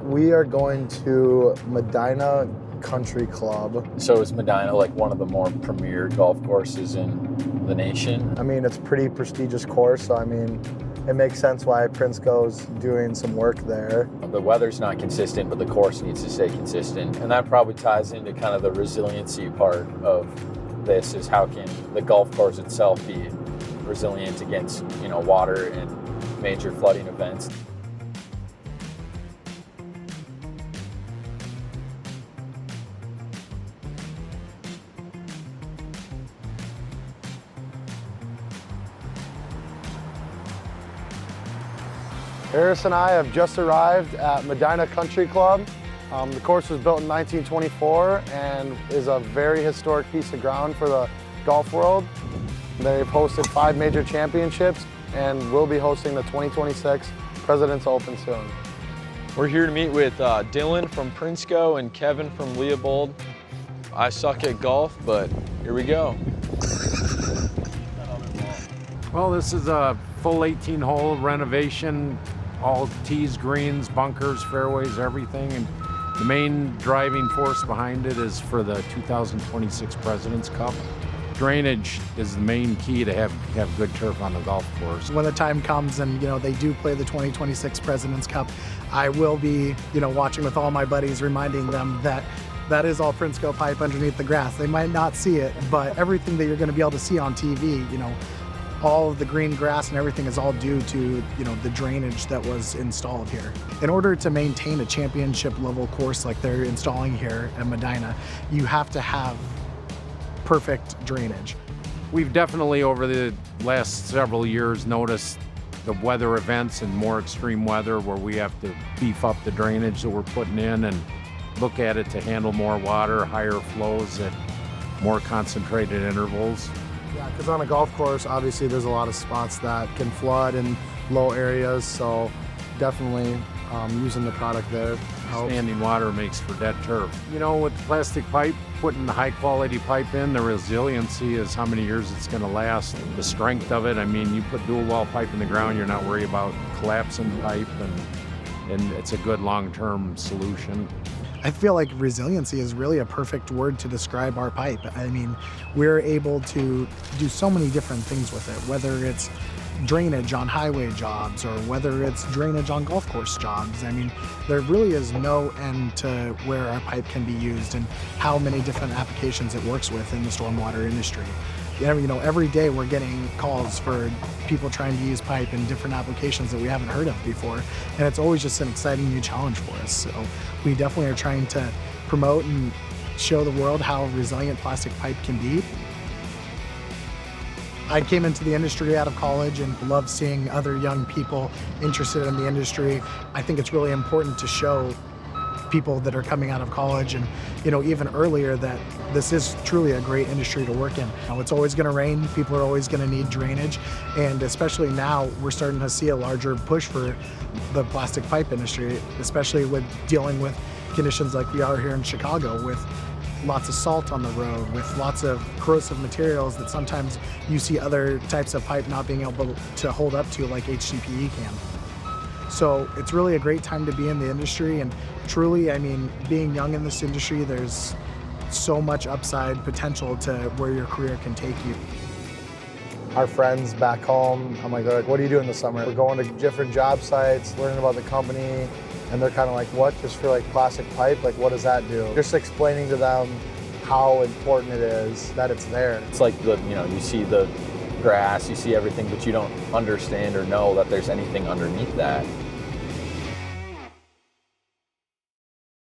We are going to Medina Country Club. So is Medina like one of the more premier golf courses in the nation? I mean, it's a pretty prestigious course, so I mean, it makes sense why Prinsco's doing some work there. The weather's not consistent, but the course needs to stay consistent. And that probably ties into kind of the resiliency part of this, is how can the golf course itself be resilient against, water and major flooding events. Harris and I have just arrived at Medina Country Club. The course was built in 1924 and is a very historic piece of ground for the golf world. They've hosted 5 major championships and will be hosting the 2026 President's Open soon. We're here to meet with Dylan from Prinsco and Kevin from Leopold. I suck at golf, but here we go. Well, this is a full 18-hole renovation, all tees, greens, bunkers, fairways, everything. And the main driving force behind it is for the 2026 President's Cup. Drainage is the main key to have good turf on the golf course. When the time comes and they do play the 2026 President's Cup, I will be watching with all my buddies, reminding them that that is all Prinsco pipe underneath the grass. They might not see it, but everything that you're going to be able to see on TV, all of the green grass and everything is all due to the drainage that was installed here. In order to maintain a championship level course like they're installing here at Medina, you have to have perfect drainage. We've definitely over the last several years noticed the weather events and more extreme weather where we have to beef up the drainage that we're putting in and look at it to handle more water, higher flows at more concentrated intervals. Yeah, because on a golf course, obviously there's a lot of spots that can flood in low areas, so definitely using the product there helps. Standing water makes for dead turf. With plastic pipe, putting the high quality pipe in, the resiliency is how many years it's going to last. The strength of it, I mean, you put dual wall pipe in the ground, you're not worried about collapsing pipe, and it's a good long-term solution. I feel like resiliency is really a perfect word to describe our pipe. I mean, we're able to do so many different things with it, whether it's drainage on highway jobs or whether it's drainage on golf course jobs. I mean, there really is no end to where our pipe can be used and how many different applications it works with in the stormwater industry. Every day we're getting calls for people trying to use pipe in different applications that we haven't heard of before, and it's always just an exciting new challenge for us. So we definitely are trying to promote and show the world how resilient plastic pipe can be. I came into the industry out of college and love seeing other young people interested in the industry. I think it's really important to show people that are coming out of college and even earlier that this is truly a great industry to work in. It's always going to rain, people are always going to need drainage, and especially now we're starting to see a larger push for the plastic pipe industry, especially with dealing with conditions like we are here in Chicago with lots of salt on the road, with lots of corrosive materials that sometimes you see other types of pipe not being able to hold up to, like HDPE can. So it's really a great time to be in the industry, and truly, I mean, being young in this industry, there's so much upside potential to where your career can take you. Our friends back home, they're like, what are you doing this summer? We're going to different job sites, learning about the company, and they're kind of like, what, just for plastic pipe? What does that do? Just explaining to them how important it is that it's there. It's like you see the grass, you see everything, but you don't understand or know that there's anything underneath that.